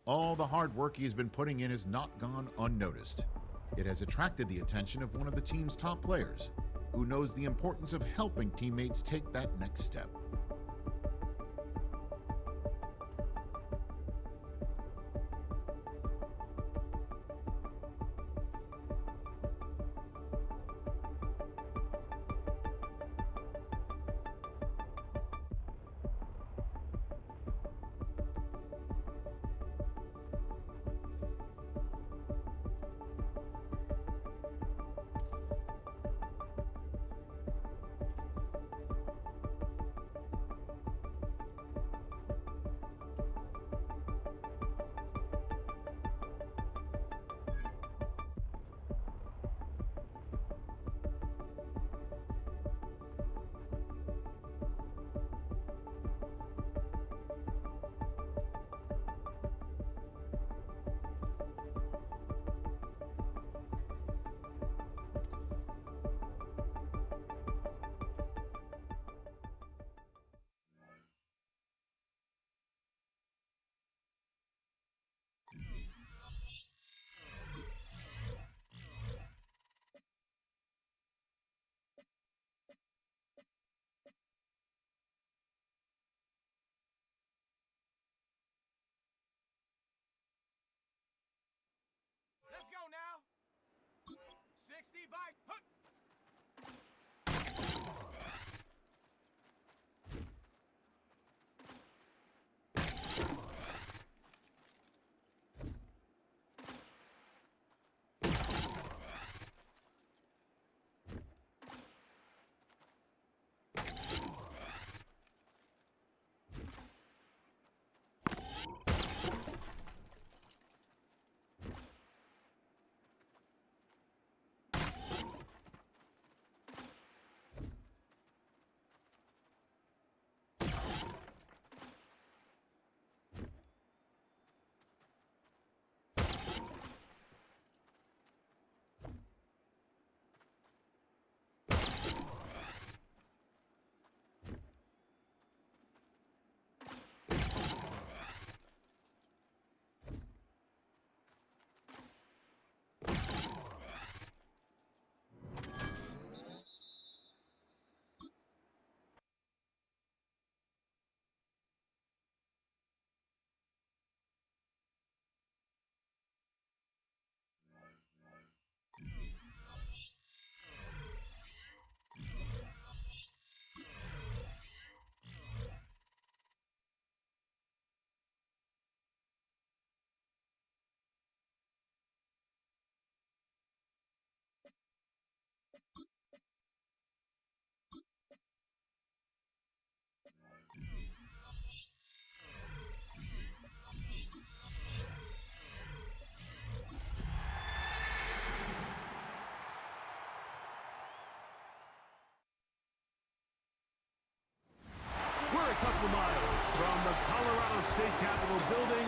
All the hard work he has been putting in has not gone unnoticed. It has attracted the attention of one of the team's top players, who knows the importance of helping teammates take that next step. Let's go now. 60 by... Hook. We're a couple miles from the Colorado State Capitol building.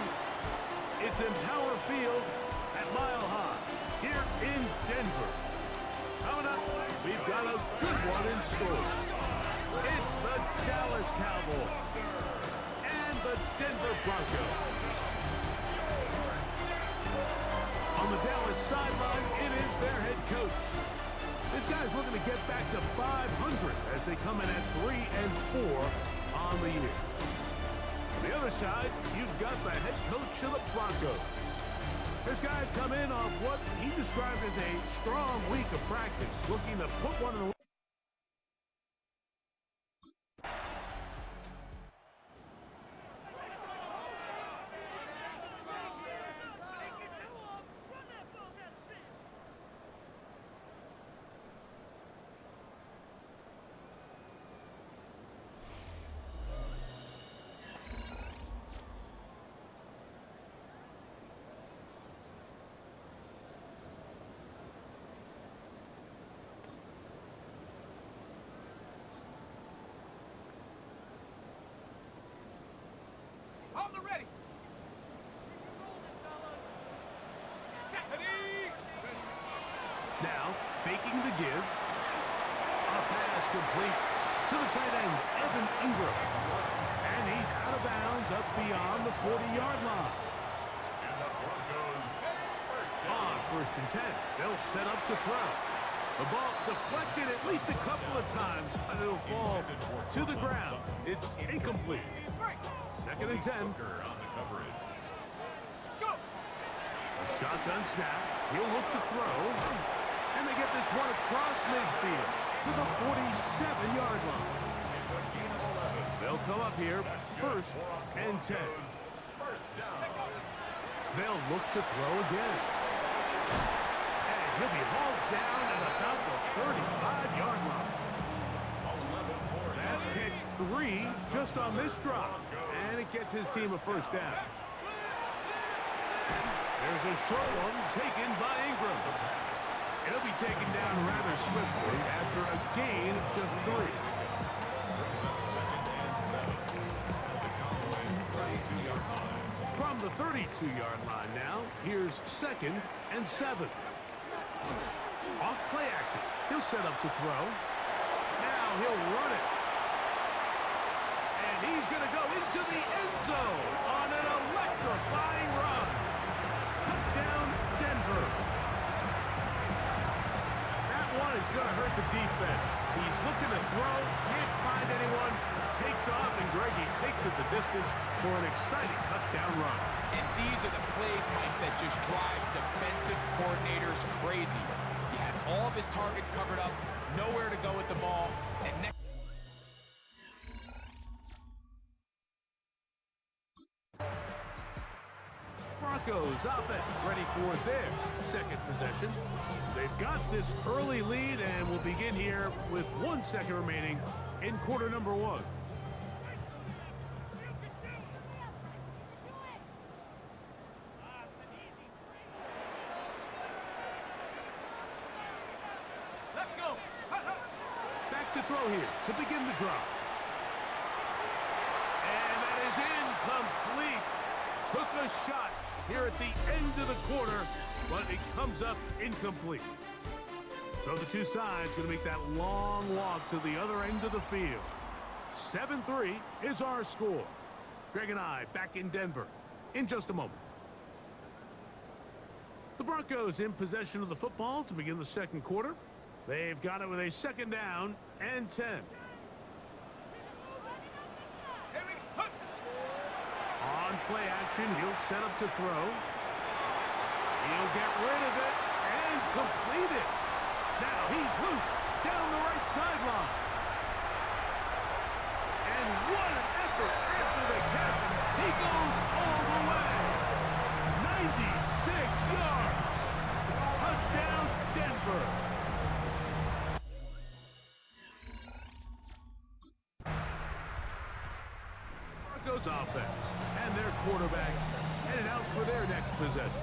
It's Empower Field at Mile High here in Denver. Coming up, we've got a good one in store. It's the Dallas Cowboys and the Denver Broncos. On the Dallas sideline, it is their head coach. This guy's looking to get back to 500 as they come in at 3-4 on the year. On the other side, you've got the head coach of the Broncos. This guy's come in off what he described as a strong week of practice, looking to put one in the... Hold the ready. Now, faking the give. A pass complete to the tight end, Evan Ingram. And he's out of bounds up beyond the 40-yard line. first and 10. They'll set up to throw. The ball deflected at least a couple of times, and it'll fall to the ground. It's incomplete. Second and 10. A shotgun snap. He'll look to throw. And they get this one across midfield to the 47-yard line. They'll come up here, first and 10. They'll look to throw again. And he'll be hauled down at about the 35-yard line. That's catch 3 just on this drop. And it gets his team a first down. There's a short one taken by Ingram. He'll be taken down rather swiftly after a gain of just 3. From the 32-yard line now, here's second and 7. Off play action. He'll set up to throw. Now he'll run it. And he's going to go into the end zone on an electrifying run. Touchdown, Denver. That one is going to hurt the defense. He's looking to throw, can't find anyone, takes off, and Greggy takes it the distance for an exciting touchdown run. And these are the plays, Mike, that just drive defensive coordinators crazy. He had all of his targets covered up, nowhere to go with the ball, and next. Broncos offense ready for their second possession. They've got this early lead and will begin here with 1 second remaining in quarter number 1. Let's go. Back to throw here to begin the drive. And that is incomplete. Took a shot here at the end of the quarter, but it comes up incomplete. So the two sides going to make that long walk to the other end of the field. 7-3 is our score. Greg and I back in Denver in just a moment. The Broncos in possession of the football to begin the second quarter. They've got it with a second down and 10. On play action, he'll set up to throw. He'll get rid of it and complete it. Now he's loose down the right sideline. And what an effort after the catch. He goes all the way. 96 yards. Touchdown, Denver. Broncos offense and their quarterback headed out for their next possession.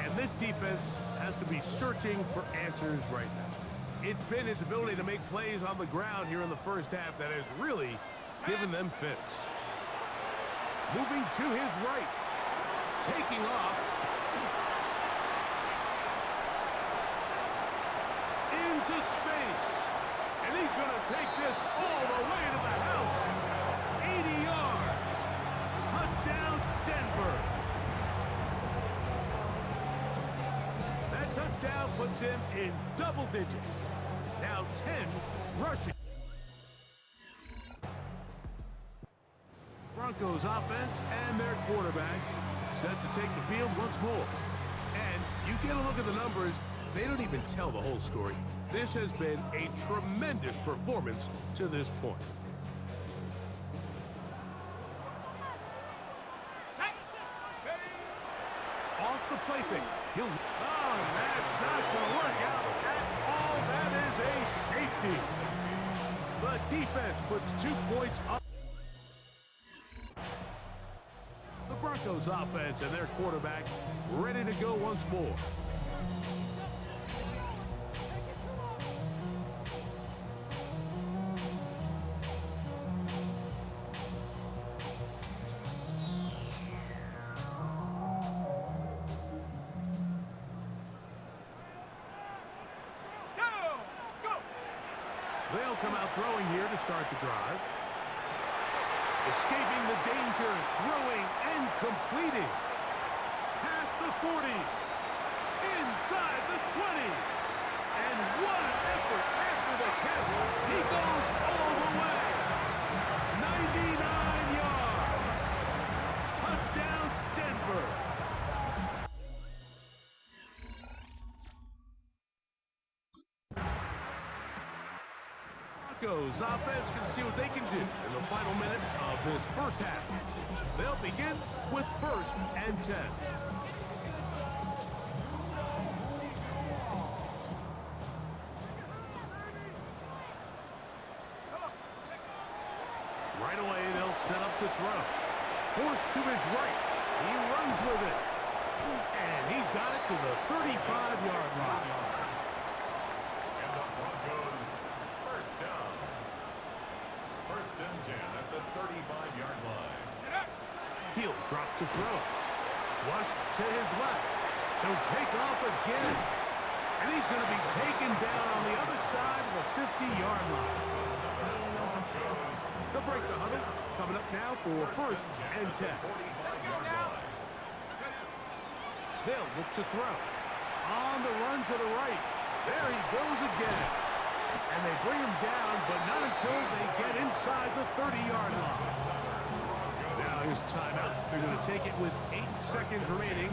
And this defense has to be searching for answers right now. It's been his ability to make plays on the ground here in the first half that has really given them fits. Moving to his right. Taking off. Into space. And he's going to take this all the way to the house. 80 yards. Touchdown, Denver. That touchdown puts him in double digits. Now 10 rushing. Broncos offense and their quarterback set to take the field once more. And you get a look at the numbers, they don't even tell the whole story. This has been a tremendous performance to this point. Off the play fake. He'll... Oh, that's not going to work out at all. That is a safety. The defense puts 2 points up. The Broncos offense and their quarterback ready to go once more. They'll come out throwing here to start the drive. Escaping the danger, throwing and completing. Past the 40. inside the 20. And what an effort after the catch. He goes all the way. 99 yards. Touchdown, Denver. Broncos offense can see what they can do in the final minute of this first half. They'll begin with 1st and 10. Right away, they'll set up to throw. Forced to his right. He runs with it. And he's got it to the 35-yard line. And the Broncos, first down. 1st and 10 at the 35-yard line. He'll drop to throw. Flushed to his left. He'll take off again. And he's going to be taken down on the other side of the 50-yard line. They'll break the huddle. Coming up now for 1st and 10. They'll look to throw. On the run to the right. There he goes again. And they bring him down, but not until they get inside the 30-yard line. Now his timeout. They're going to take it with 8 seconds remaining.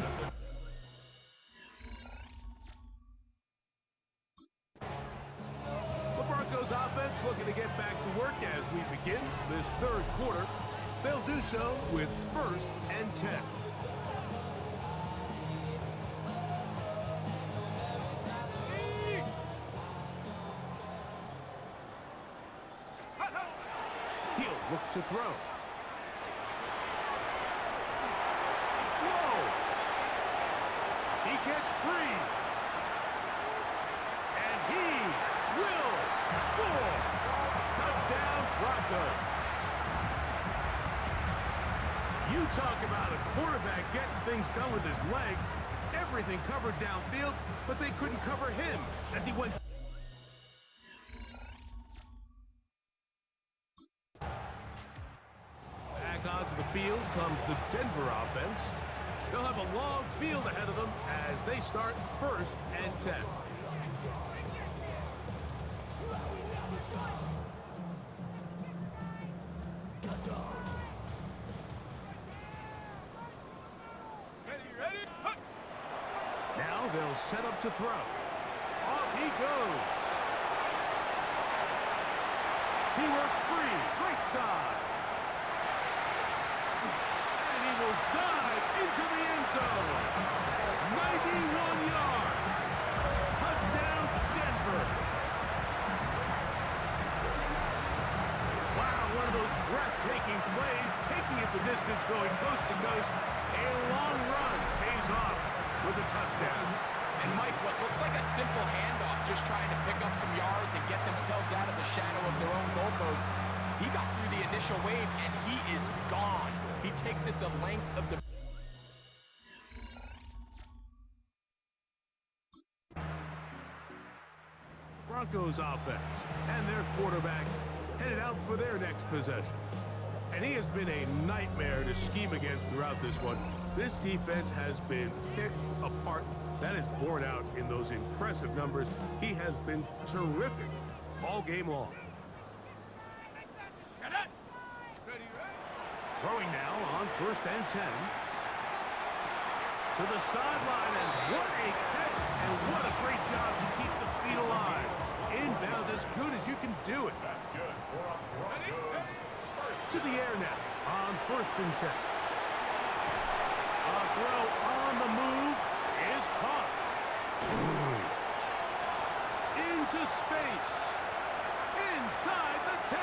The Broncos offense looking to get back to work as we begin this 3rd quarter. They'll do so with 1st and 10. He'll look to throw. Whoa! He gets free. And he will score. Touchdown, Broncos. You talk about a quarterback getting things done with his legs. Everything covered downfield, but they couldn't cover him as he went. Back onto the field comes the Denver offense. They'll have a long field ahead of them as they start 1st and 10. Now they'll set up to throw. Off he goes. He works free, right side. And he will dive into the end zone. 91 yards. Touchdown, Denver. Wow, one of those breathtaking plays, taking it the distance, going coast to coast. A long run pays off with a touchdown. And Mike, what looks like a simple handoff, just trying to pick up some yards and get themselves out of the shadow of their own goalpost. He got through the initial wave, and he is gone. He takes it the length of the... Broncos offense and their quarterback headed out for their next possession. And he has been a nightmare to scheme against throughout this one. This defense has been picked apart. That is borne out in those impressive numbers. He has been terrific all game long. Throwing now on 1st and 10. To the sideline, and what a catch, and what a great job to keep the feet alive. Inbounds as good as you can do it. That's good for a Broncos. To the air now on 1st and 10. A throw on the move is caught. Into space. Inside the 10.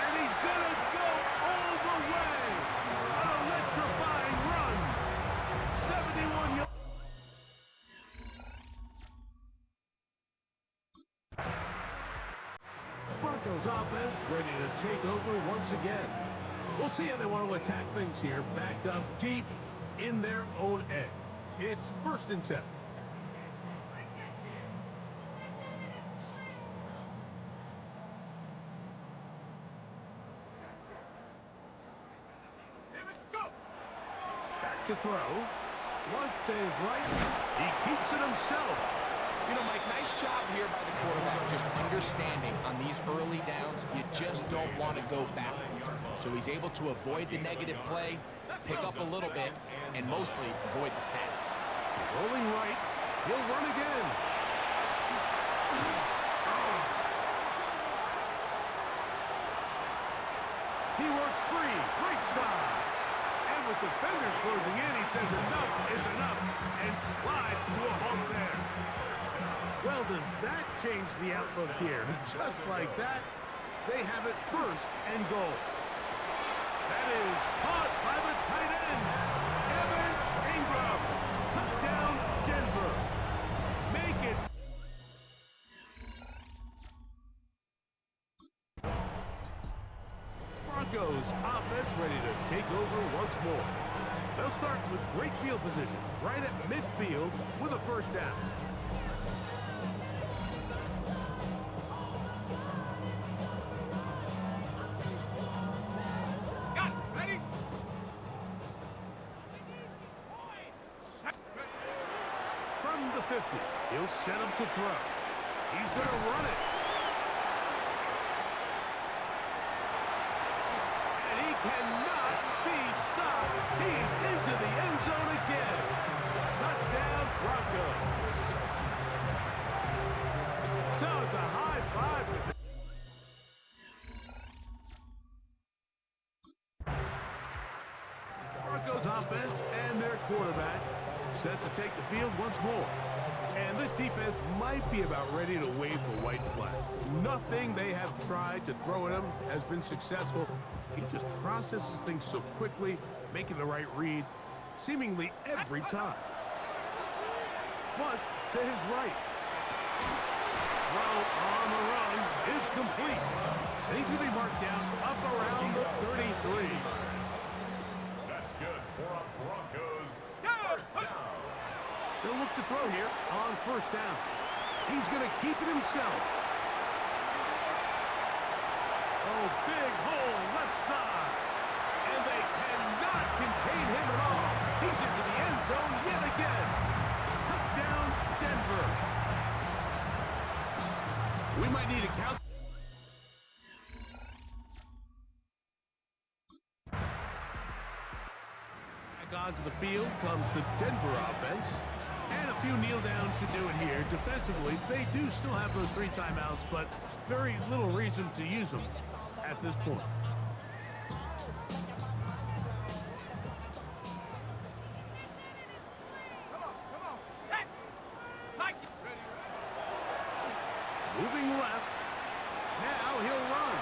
And he's going to go all the way. An electrifying run. 71 yards. Broncos offense ready to take over once again. We'll see how they want to attack things here, backed up deep in their own end. It's 1st and 10. Back to throw. Flush to his right. He keeps it himself. You know, Mike, nice job here by the quarterback, just understanding on these early downs, you just don't want to go backwards. So he's able to avoid the negative play, pick up a little bit, and mostly avoid the sack. Rolling right. He'll run again. He works free. Right side. And with defenders closing in, he says enough is enough and slides to a halt there. Well, does that change the outlook here? Just like that, they have it first and goal. That is caught by the tight end, Evan Ingram. Touchdown, Denver. Make it. Broncos offense ready to take over once more. They'll start with great field position right at midfield with a first down. From the 50, he'll set him to throw. He's going to run it. And he cannot be stopped. He's into the end zone again. Touchdown, Broncos. So it's a high five for them. Broncos offense and their quarterback set to take the field once more. And this defense might be about ready to wave the white flag. Nothing they have tried to throw at him has been successful. He just processes things so quickly, making the right read, seemingly every time. Flush to his right. Throw on the run is complete. And he's going to be marked down up around the 33. That's good for a Broncos first down. They'll look to throw here on first down. He's going to keep it himself. Oh, big hole left side. And they cannot contain him at all. He's into the end zone yet again. Touchdown, Denver. We might need a count. Back onto the field comes the Denver offense. And a few kneel downs should do it here. Defensively, they do still have those 3 timeouts, but very little reason to use them at this point. Come on, set. Like it. Moving left. Now he'll run.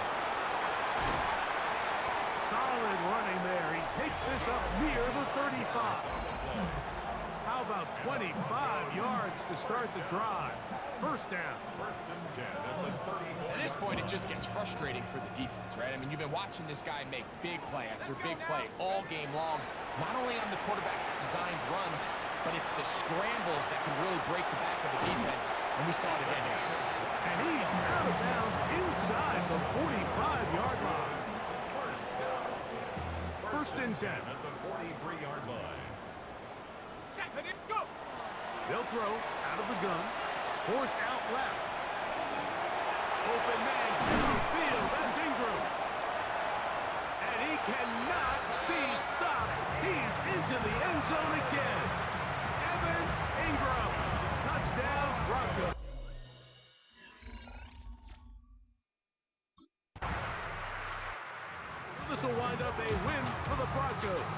Solid running there. He takes this up near the 35. How about 25 yards to start the drive? First down. First and 10 at the 34. At this point, it just gets frustrating for the defense, right? I mean, you've been watching this guy make big play after big play all game long, not only on the quarterback-designed runs, but it's the scrambles that can really break the back of the defense, and we saw it again here. And he's out of bounds inside the 45-yard line. First down. First and 10. At the 43-yard line. Set. Let it go. They'll throw out of the gun. Forced out left. Open man downfield. That's Ingram. And he cannot be stopped. He's into the end zone again. Evan Ingram. Touchdown, Broncos. This will wind up a win for the Broncos.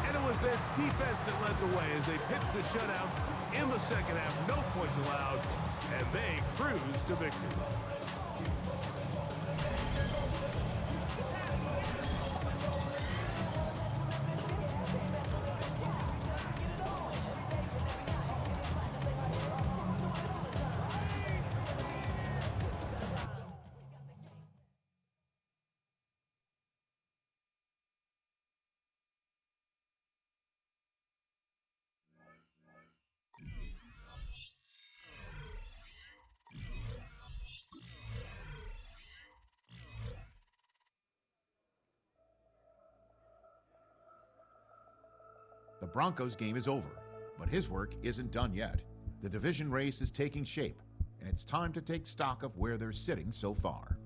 And it was their defense that led the way as they pitched the shutout in the second half. No points allowed, and they cruised to victory. The Broncos game is over, But his work isn't done yet. The division race is taking shape, and it's time to take stock of where they're sitting so far.